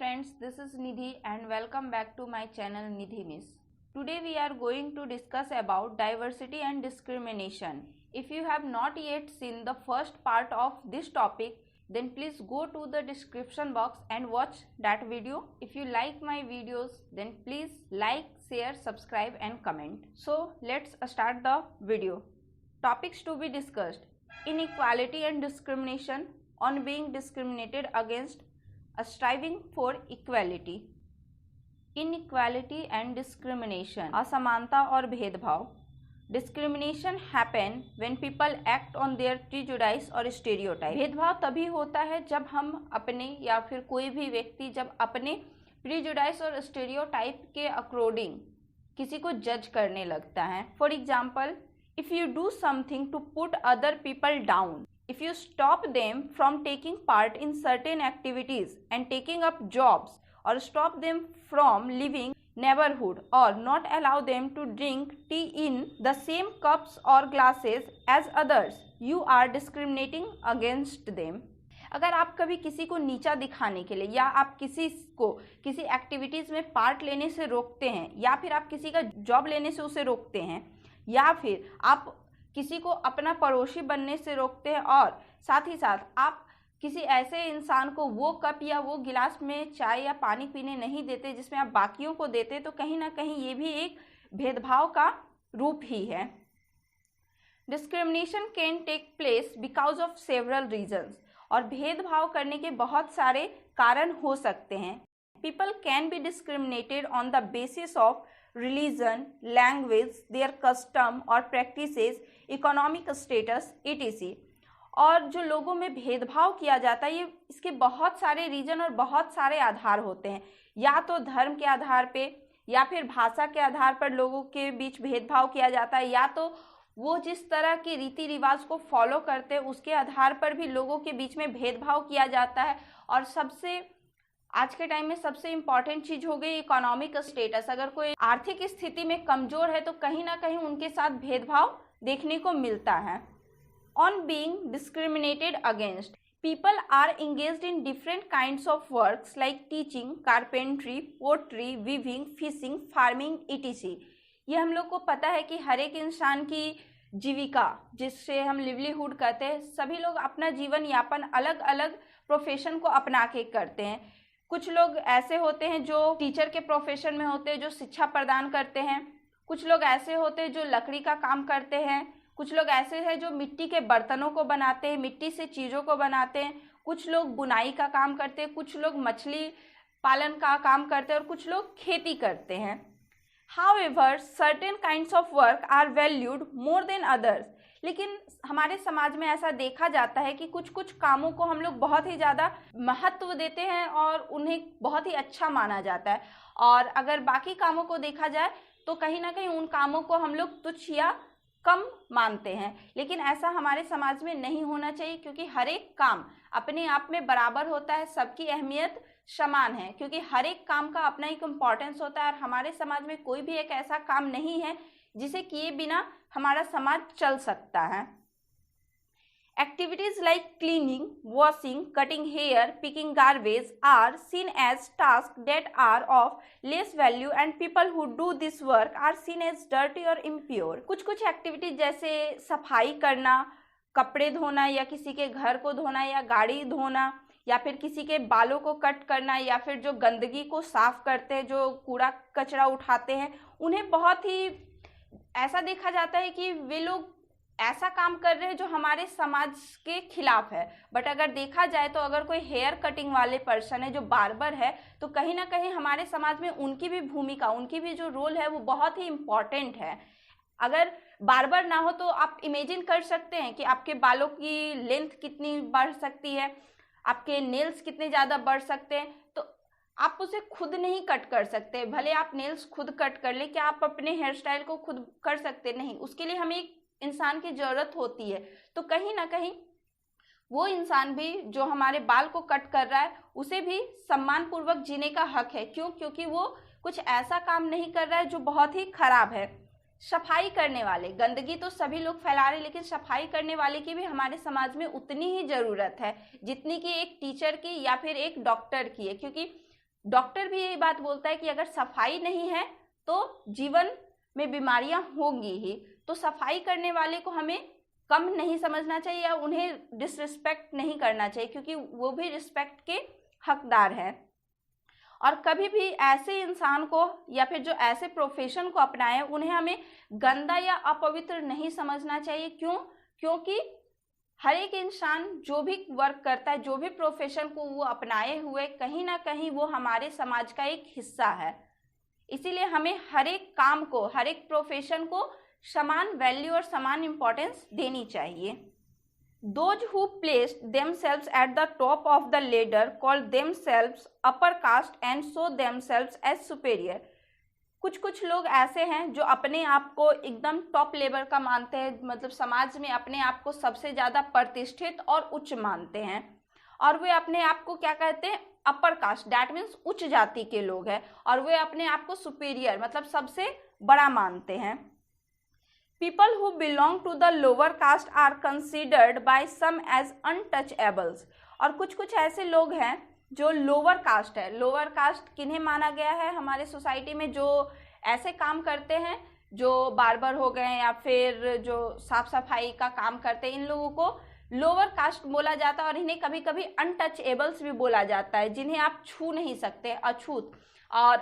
friends, this is Nidhi and welcome back to my channel Nidhi Miss. Today we are going to discuss about diversity and discrimination. If you have not yet seen the first part of this topic, then please go to the description box and watch that video. If you like my videos, then please like, share, subscribe and comment. So let's start the video. Topics to be discussed: inequality and discrimination, on being discriminated against, striving for equality. Inequality and discrimination, असमानता और भेदभाव. Discrimination happen when people act on their prejudice और stereotype. भेदभाव तभी होता है जब हम अपने या फिर कोई भी व्यक्ति जब अपने prejudice और stereotype के according किसी को जज करने लगता है. For example, if you do something to put other people down, if you stop them from taking part in certain activities and taking up jobs, or stop them from living neighborhood, or not allow them to drink tea in the same cups or glasses as others, you are discriminating against them. अगर आप कभी किसी को नीचा दिखाने के लिए या आप किसी को किसी एक्टिविटीज़ में पार्ट लेने से रोकते हैं, या फिर आप किसी का जॉब लेने से उसे रोकते हैं, या फिर आप किसी को अपना पड़ोसी बनने से रोकते हैं, और साथ ही साथ आप किसी ऐसे इंसान को वो कप या वो गिलास में चाय या पानी पीने नहीं देते जिसमें आप बाकियों को देते, तो कहीं ना कहीं ये भी एक भेदभाव का रूप ही है. Discrimination can take place because of several reasons, और भेदभाव करने के बहुत सारे कारण हो सकते हैं. People can be discriminated on the basis of religion, language, their custom और practices, economic status, etc. और जो लोगों में भेदभाव किया जाता है, ये इसके बहुत सारे रीजन और बहुत सारे आधार होते हैं. या तो धर्म के आधार पे, या फिर भाषा के आधार पर लोगों के बीच भेदभाव किया जाता है, या तो वो जिस तरह के रीति रिवाज को फॉलो करते हैं उसके आधार पर भी लोगों के बीच में भेदभाव किया जाता है. और सबसे आज के टाइम में सबसे इम्पॉर्टेंट चीज हो गई इकोनॉमिक स्टेटस. अगर कोई आर्थिक स्थिति में कमजोर है तो कहीं ना कहीं उनके साथ भेदभाव देखने को मिलता है. On being discriminated against, people are engaged in different kinds of works like teaching, carpentry, pottery, weaving, fishing, farming, etc. ये हम लोग को पता है कि हर एक इंसान की जीविका, जिससे हम लिवलीहुड कहते हैं, सभी लोग अपना जीवन यापन अलग अलग प्रोफेशन को अपना के करते हैं. कुछ लोग ऐसे होते हैं जो टीचर के प्रोफेशन में होते हैं, जो शिक्षा प्रदान करते हैं. कुछ लोग ऐसे होते हैं जो लकड़ी का काम करते हैं. कुछ लोग ऐसे हैं जो मिट्टी के बर्तनों को बनाते हैं, मिट्टी से चीज़ों को बनाते हैं. कुछ लोग बुनाई का काम करते हैं, कुछ लोग मछली पालन का काम करते हैं, और कुछ लोग खेती करते हैं. However, certain kinds of work are valued more than others. लेकिन हमारे समाज में ऐसा देखा जाता है कि कुछ कुछ कामों को हम लोग बहुत ही ज़्यादा महत्व देते हैं और उन्हें बहुत ही अच्छा माना जाता है. और अगर बाकी कामों को देखा जाए तो कहीं ना कहीं उन कामों को हम लोग तुच्छ या कम मानते हैं. लेकिन ऐसा हमारे समाज में नहीं होना चाहिए, क्योंकि हर एक काम अपने आप में बराबर होता है, सबकी अहमियत समान है, क्योंकि हर एक काम का अपना एक इम्पॉर्टेंस होता है. और हमारे समाज में कोई भी एक ऐसा काम नहीं है जिसे किए बिना हमारा समाज चल सकता है. Activities like cleaning, washing, cutting hair, picking garbage are seen as tasks that are of less value, and people who do this work are seen as dirty or impure. कुछ कुछ एक्टिविटीज जैसे सफाई करना, कपड़े धोना, या किसी के घर को धोना, या गाड़ी धोना, या फिर किसी के बालों को कट करना, या फिर जो गंदगी को साफ करते हैं, जो कूड़ा कचरा उठाते हैं, उन्हें बहुत ही ऐसा देखा जाता है कि वे लोग ऐसा काम कर रहे हैं जो हमारे समाज के खिलाफ है. बट अगर देखा जाए तो अगर कोई हेयर कटिंग वाले पर्सन है, जो बार्बर है, तो कहीं ना कहीं हमारे समाज में उनकी भी भूमिका, उनकी भी जो रोल है वो बहुत ही इम्पॉर्टेंट है. अगर बार्बर ना हो तो आप इमेजिन कर सकते हैं कि आपके बालों की लेंथ कितनी बढ़ सकती है, आपके नेल्स कितने ज़्यादा बढ़ सकते हैं. तो आप उसे खुद नहीं कट कर सकते. भले आप नेल्स खुद कट कर ले, क्या आप अपने हेयर स्टाइल को खुद कर सकते? नहीं. उसके लिए हमें एक इंसान की ज़रूरत होती है. तो कहीं ना कहीं वो इंसान भी जो हमारे बाल को कट कर रहा है, उसे भी सम्मानपूर्वक जीने का हक है. क्यों? क्योंकि वो कुछ ऐसा काम नहीं कर रहा है जो बहुत ही खराब है. सफाई करने वाले, गंदगी तो सभी लोग फैला रहे, लेकिन सफाई करने वाले की भी हमारे समाज में उतनी ही ज़रूरत है जितनी कि एक टीचर की या फिर एक डॉक्टर की है. क्योंकि डॉक्टर भी यही बात बोलता है कि अगर सफाई नहीं है तो जीवन में बीमारियां होंगी ही। तो सफाई करने वाले को हमें कम नहीं समझना चाहिए या उन्हें डिसरिस्पेक्ट नहीं करना चाहिए, क्योंकि वो भी रिस्पेक्ट के हकदार हैं। और कभी भी ऐसे इंसान को या फिर जो ऐसे प्रोफेशन को अपनाए उन्हें हमें गंदा या अपवित्र नहीं समझना चाहिए। क्योंकि हर एक इंसान जो भी वर्क करता है, जो भी प्रोफेशन को वो अपनाए हुए, कहीं ना कहीं वो हमारे समाज का एक हिस्सा है। इसीलिए हमें हर एक काम को, हर एक प्रोफेशन को समान वैल्यू और समान इंपॉर्टेंस देनी चाहिए। Those who placed themselves at the top of the ladder call themselves upper caste and show themselves as superior. कुछ लोग ऐसे हैं जो अपने आप को एकदम टॉप लेवल का मानते हैं, मतलब समाज में अपने आप को सबसे ज़्यादा प्रतिष्ठित और उच्च मानते हैं, और वे अपने आप को क्या कहते हैं, अपर कास्ट, डैट मीन्स उच्च जाति के लोग हैं, और वे अपने आप को सुपीरियर मतलब सबसे बड़ा मानते हैं। People who belong to the lower caste are considered by some as untouchables. और कुछ ऐसे लोग हैं जो लोअर कास्ट है। लोअर कास्ट किन्हें माना गया है हमारे सोसाइटी में? जो ऐसे काम करते हैं, जो बार्बर हो गए या फिर जो साफ सफाई का काम करते हैं, इन लोगों को लोअर कास्ट बोला जाता है। और इन्हें कभी कभी अनटचेबल्स भी बोला जाता है, जिन्हें आप छू नहीं सकते, अछूत। और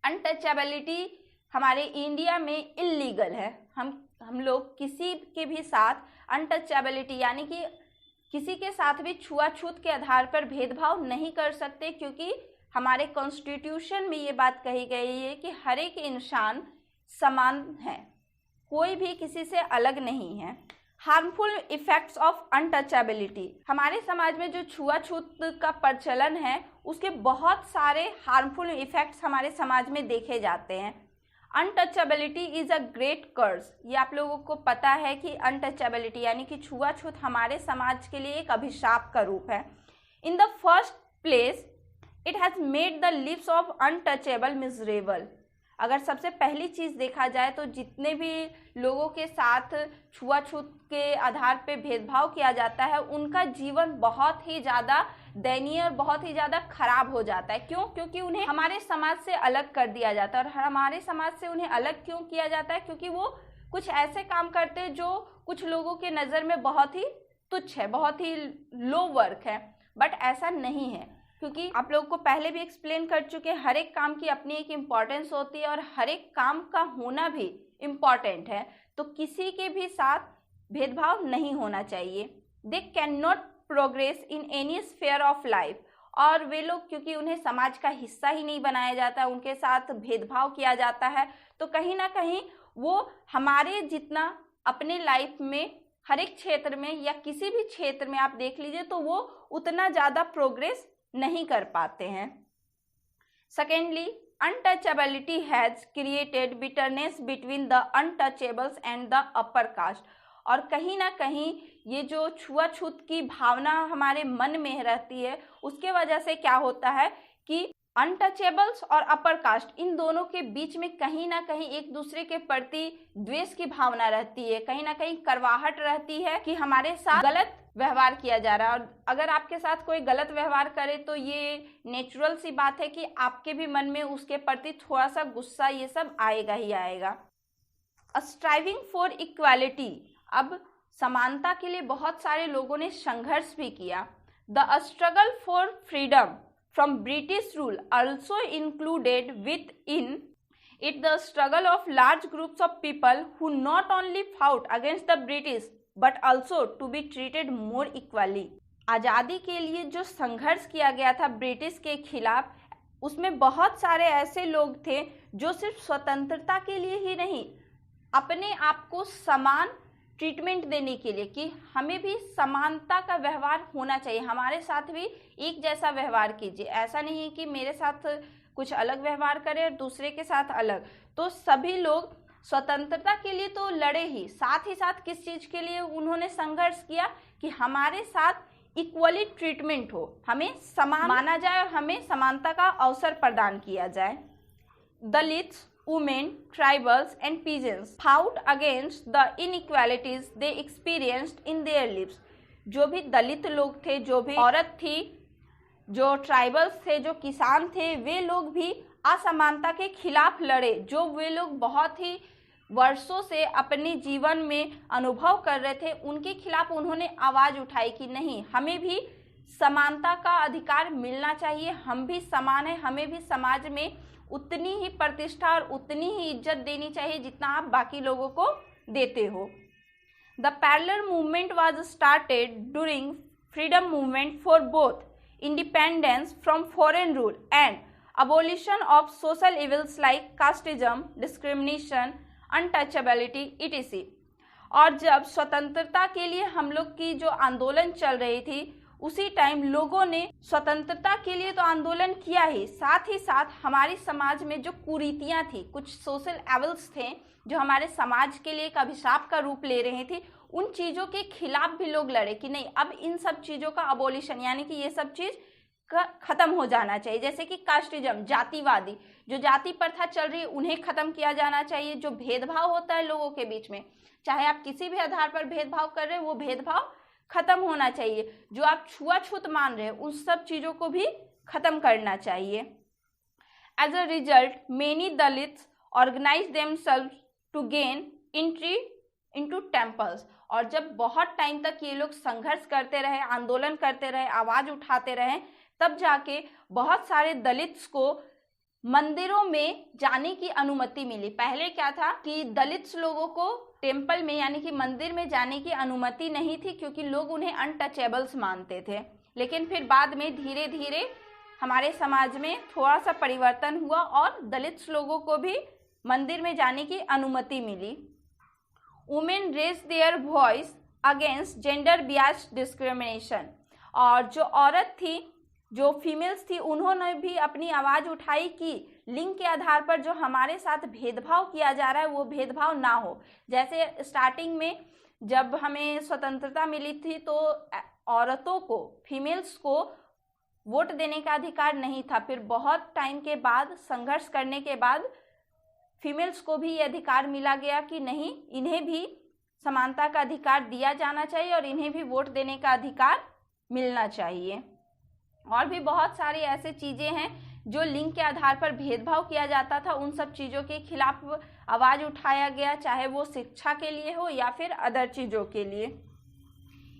अनटचेबिलिटी हमारे इंडिया में इल्लीगल है। हम लोग किसी के भी साथ अनटचेबिलिटी यानी कि किसी के साथ भी छुआछूत के आधार पर भेदभाव नहीं कर सकते, क्योंकि हमारे कॉन्स्टिट्यूशन में ये बात कही गई है कि हर एक इंसान समान है, कोई भी किसी से अलग नहीं है। हार्मफुल इफेक्ट्स ऑफ अनटचेबिलिटी, हमारे समाज में जो छुआछूत का प्रचलन है उसके बहुत सारे हार्मफुल इफेक्ट्स हमारे समाज में देखे जाते हैं। अनटचेबिलिटी इज अ ग्रेट कर्स, ये आप लोगों को पता है कि अनटचेबिलिटी यानी कि छुआछूत हमारे समाज के लिए एक अभिशाप का रूप है। In the first place it has made the leaves of untouchable miserable. अगर सबसे पहली चीज़ देखा जाए तो जितने भी लोगों के साथ छुआछूत के आधार पर भेदभाव किया जाता है उनका जीवन बहुत ही ज़्यादा दयनीय और बहुत ही ज़्यादा खराब हो जाता है। क्यों? क्योंकि उन्हें हमारे समाज से अलग कर दिया जाता है। और हमारे समाज से उन्हें अलग क्यों किया जाता है? क्योंकि वो कुछ ऐसे काम करते हैं जो कुछ लोगों के नज़र में बहुत ही तुच्छ है, बहुत ही लो वर्क है। बट ऐसा नहीं है, क्योंकि आप लोगों को पहले भी एक्सप्लेन कर चुके हैं, हर एक काम की अपनी एक इम्पॉर्टेंस होती है और हर एक काम का होना भी इम्पॉर्टेंट है। तो किसी के भी साथ भेदभाव नहीं होना चाहिए। They can not progress in any sphere of life, और वे लोग क्योंकि उन्हें समाज का हिस्सा ही नहीं बनाया जाता, उनके साथ भेदभाव किया जाता है, तो कहीं ना कहीं वो हमारे जितना अपने लाइफ में हर एक क्षेत्र में या किसी भी क्षेत्र में आप देख लीजिए तो वो उतना ज़्यादा प्रोग्रेस नहीं कर पाते हैं। Secondly, untouchability has created bitterness between the untouchables and the upper caste. और कहीं ना कहीं ये जो छुआछूत की भावना हमारे मन में रहती है उसके वजह से क्या होता है कि अनटचेबल्स और अपर कास्ट इन दोनों के बीच में कहीं ना कहीं एक दूसरे के प्रति द्वेष की भावना रहती है, कहीं ना कहीं करवाहट रहती है कि हमारे साथ गलत व्यवहार किया जा रहा है। और अगर आपके साथ कोई गलत व्यवहार करे तो ये नेचुरल सी बात है कि आपके भी मन में उसके प्रति थोड़ा सा गुस्सा ये सब आएगा ही आएगा। स्ट्राइविंग फॉर इक्वालिटी, अब समानता के लिए बहुत सारे लोगों ने संघर्ष भी किया। The struggle for freedom from British rule also included within it the struggle of large groups of people who not only fought against the British but also to be treated more equally। आज़ादी के लिए जो संघर्ष किया गया था British के खिलाफ, उसमें बहुत सारे ऐसे लोग थे जो सिर्फ स्वतंत्रता के लिए ही नहीं, अपने आप को समान ट्रीटमेंट देने के लिए कि हमें भी समानता का व्यवहार होना चाहिए, हमारे साथ भी एक जैसा व्यवहार कीजिए। ऐसा नहीं है कि मेरे साथ कुछ अलग व्यवहार करें और दूसरे के साथ अलग। तो सभी लोग स्वतंत्रता के लिए तो लड़े ही साथ किस चीज़ के लिए उन्होंने संघर्ष किया कि हमारे साथ इक्वली ट्रीटमेंट हो, हमें समान माना जाए और हमें समानता का अवसर प्रदान किया जाए। Dalits, women, tribals and peasants fought against the inequalities they experienced in their lives। जो भी दलित लोग थे, जो भी औरत थी, जो ट्राइबल्स थे, जो किसान थे, वे लोग भी असमानता के खिलाफ लड़े, जो वे लोग बहुत ही वर्षों से अपने जीवन में अनुभव कर रहे थे, उनके खिलाफ उन्होंने आवाज उठाई कि नहीं, हमें भी समानता का अधिकार मिलना चाहिए, हम भी समान हैं, हमें भी समाज में उतनी ही प्रतिष्ठा और उतनी ही इज्जत देनी चाहिए जितना आप बाकी लोगों को देते हो। The parallel movement was started during freedom movement for both independence from foreign rule and abolition of social evils like casteism, discrimination, untouchability, etc. और जब स्वतंत्रता के लिए हम लोग की जो आंदोलन चल रही थी, उसी टाइम लोगों ने स्वतंत्रता के लिए तो आंदोलन किया ही साथ हमारे समाज में जो कुरीतियां थी, कुछ सोशल एविल्स थे जो हमारे समाज के लिए एक अभिशाप का रूप ले रहे थे, उन चीज़ों के खिलाफ भी लोग लड़े कि नहीं, अब इन सब चीज़ों का अबोलिशन यानी कि ये सब चीज़ खत्म हो जाना चाहिए। जैसे कि कास्टिज्म, जातिवादी जो जाति प्रथा चल रही है, उन्हें खत्म किया जाना चाहिए। जो भेदभाव होता है लोगों के बीच में, चाहे आप किसी भी आधार पर भेदभाव कर रहे हो, वो भेदभाव खत्म होना चाहिए। जो आप छुआछूत मान रहे हो, उन सब चीज़ों को भी खत्म करना चाहिए। As a result many Dalits organise themselves to gain entry into temples. और जब बहुत टाइम तक ये लोग संघर्ष करते रहे, आंदोलन करते रहे, आवाज उठाते रहे, तब जाके बहुत सारे दलित्स को मंदिरों में जाने की अनुमति मिली। पहले क्या था कि दलित्स लोगों को टेम्पल में यानी कि मंदिर में जाने की अनुमति नहीं थी, क्योंकि लोग उन्हें अनटचेबल्स मानते थे। लेकिन फिर बाद में धीरे धीरे हमारे समाज में थोड़ा सा परिवर्तन हुआ और दलित्स लोगों को भी मंदिर में जाने की अनुमति मिली। Women raise their voice against gender biased discrimination. और जो औरत थी, जो फीमेल्स थी, उन्होंने भी अपनी आवाज़ उठाई कि लिंग के आधार पर जो हमारे साथ भेदभाव किया जा रहा है वो भेदभाव ना हो। जैसे स्टार्टिंग में जब हमें स्वतंत्रता मिली थी तो औरतों को, फीमेल्स को वोट देने का अधिकार नहीं था। फिर बहुत टाइम के बाद, संघर्ष करने के बाद फीमेल्स को भी ये अधिकार मिला गया कि नहीं, इन्हें भी समानता का अधिकार दिया जाना चाहिए और इन्हें भी वोट देने का अधिकार मिलना चाहिए। और भी बहुत सारी ऐसे चीज़ें हैं जो लिंग के आधार पर भेदभाव किया जाता था, उन सब चीज़ों के खिलाफ आवाज़ उठाया गया, चाहे वो शिक्षा के लिए हो या फिर अदर चीज़ों के लिए।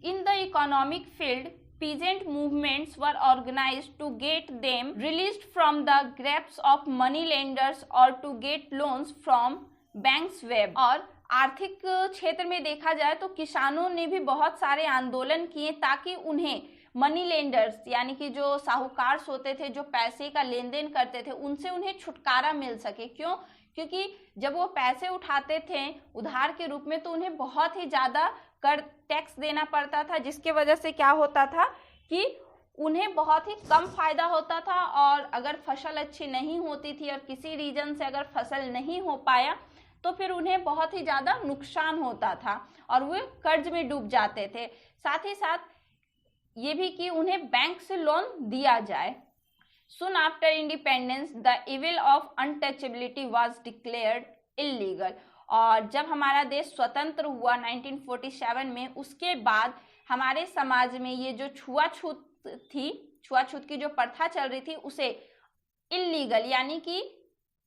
In the economic field peasant movements were organized to get them released from the grasp of money lenders or to get loans from banks web। और आर्थिक क्षेत्र में देखा जाए तो किसानों ने भी बहुत सारे आंदोलन किए ताकि उन्हें मनी लेंडर्स यानी कि जो साहूकार होते थे, जो पैसे का लेन देन करते थे, उनसे उन्हें छुटकारा मिल सके। क्यों? क्योंकि जब वो पैसे उठाते थे उधार के रूप में तो उन्हें बहुत ही ज़्यादा कर टैक्स देना पड़ता था, जिसके वजह से क्या होता था कि उन्हें बहुत ही कम फायदा होता था। और अगर फसल अच्छी नहीं होती थी और किसी रीजन से अगर फसल नहीं हो पाया तो फिर उन्हें बहुत ही ज़्यादा नुकसान होता था और वे कर्ज में डूब जाते थे। साथ ही साथ ये भी कि उन्हें बैंक से लोन दिया जाए। Soon after independence, the evil of untouchability was declared illegal। और जब हमारा देश स्वतंत्र हुआ 1947 में, उसके बाद हमारे समाज में ये जो छुआछूत थी, छुआछूत की जो प्रथा चल रही थी, उसे इलीगल यानी कि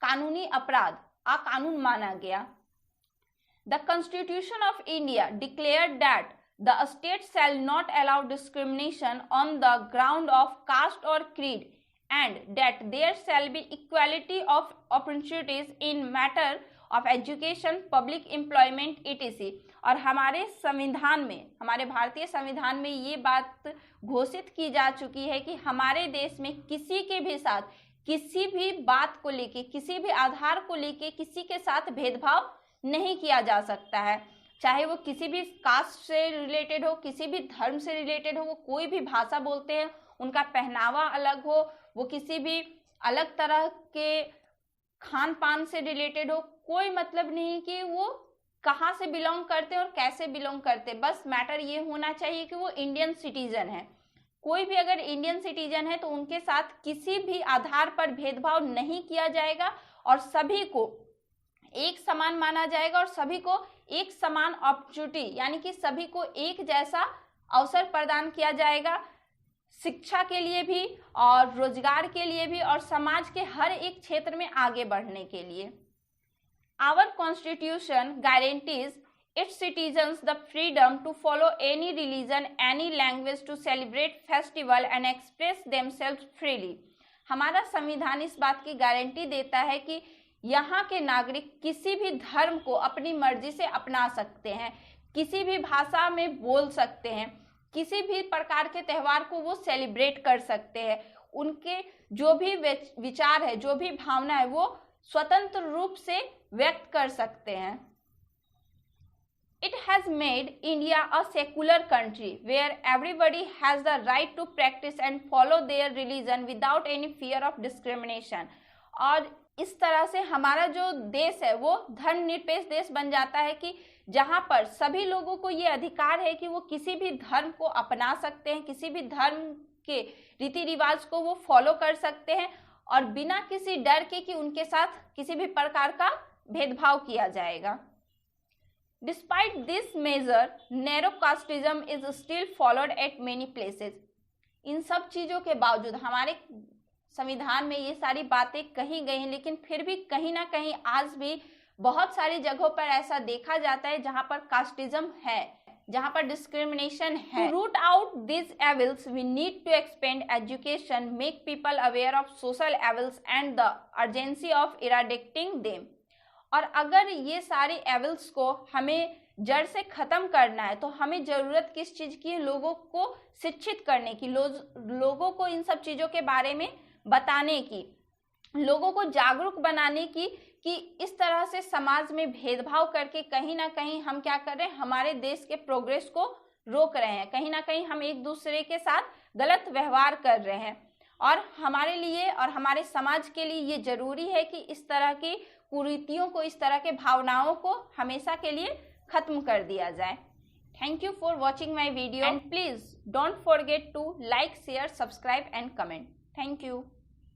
कानूनी अपराध, अकानून माना गया। The Constitution of India declared that the state shall not allow discrimination on the ground of caste or creed and that there shall be equality of opportunities in matter of education, public employment etc। और हमारे संविधान में, हमारे भारतीय संविधान में ये बात घोषित की जा चुकी है कि हमारे देश में किसी के भी साथ, किसी भी बात को लेके, किसी भी आधार को लेके किसी के साथ भेदभाव नहीं किया जा सकता है। चाहे वो किसी भी कास्ट से रिलेटेड हो, किसी भी धर्म से रिलेटेड हो, वो कोई भी भाषा बोलते हैं, उनका पहनावा अलग हो, वो किसी भी अलग तरह के खान पान से रिलेटेड हो, कोई मतलब नहीं कि वो कहाँ से बिलोंग करते हैं और कैसे बिलोंग करते हैं। बस मैटर ये होना चाहिए कि वो इंडियन सिटीजन है। कोई भी अगर इंडियन सिटीजन है तो उनके साथ किसी भी आधार पर भेदभाव नहीं किया जाएगा और सभी को एक समान माना जाएगा और सभी को एक समान अपॉर्चुनिटी यानी कि सभी को एक जैसा अवसर प्रदान किया जाएगा। शिक्षा के लिए भी और रोजगार के लिए भी और समाज के हर एक क्षेत्र में आगे बढ़ने के लिए। Our constitution guarantees its citizens the freedom to follow any religion, any language, to celebrate festival and express themselves freely। हमारा संविधान इस बात की गारंटी देता है कि यहाँ के नागरिक किसी भी धर्म को अपनी मर्जी से अपना सकते हैं, किसी भी भाषा में बोल सकते हैं, किसी भी प्रकार के त्यौहार को वो सेलिब्रेट कर सकते हैं। उनके जो भी विचार है, जो भी भावना है, वो स्वतंत्र रूप से व्यक्त कर सकते हैं। It has made India a secular country where everybody has the right to practice and follow their religion without any fear of discrimination। और इस तरह से हमारा जो देश है वो धर्मनिरपेक्ष देश बन जाता है कि जहाँ पर सभी लोगों को ये अधिकार है कि वो किसी भी धर्म को अपना सकते हैं, किसी भी धर्म के रीति रिवाज को वो फॉलो कर सकते हैं और बिना किसी डर के कि उनके साथ किसी भी प्रकार का भेदभाव किया जाएगा। Despite this measure, narrow casteism is still followed at many places। इन सब चीज़ों के बावजूद हमारे संविधान में ये सारी बातें कही गई हैं, लेकिन फिर भी कहीं ना कहीं आज भी बहुत सारी जगहों पर ऐसा देखा जाता है जहाँ पर कास्टिज्म है, जहाँ पर डिस्क्रिमिनेशन है। To root out these evils, we need to expand education, make people aware of social evils and the urgency of eradicating them। और अगर ये सारे एविल्स को हमें जड़ से खत्म करना है तो हमें जरूरत किस चीज की है? लोगों को शिक्षित करने की, लोगों को इन सब चीजों के बारे में बताने की, लोगों को जागरूक बनाने की कि इस तरह से समाज में भेदभाव करके कहीं ना कहीं हम क्या कर रहे हैं, हमारे देश के प्रोग्रेस को रोक रहे हैं, कहीं ना कहीं हम एक दूसरे के साथ गलत व्यवहार कर रहे हैं। और हमारे लिए और हमारे समाज के लिए ये जरूरी है कि इस तरह की कुरीतियों को, इस तरह के भावनाओं को हमेशा के लिए खत्म कर दिया जाए। Thank you for watching my video and please don't forget to like, share, subscribe and comment. Thank you.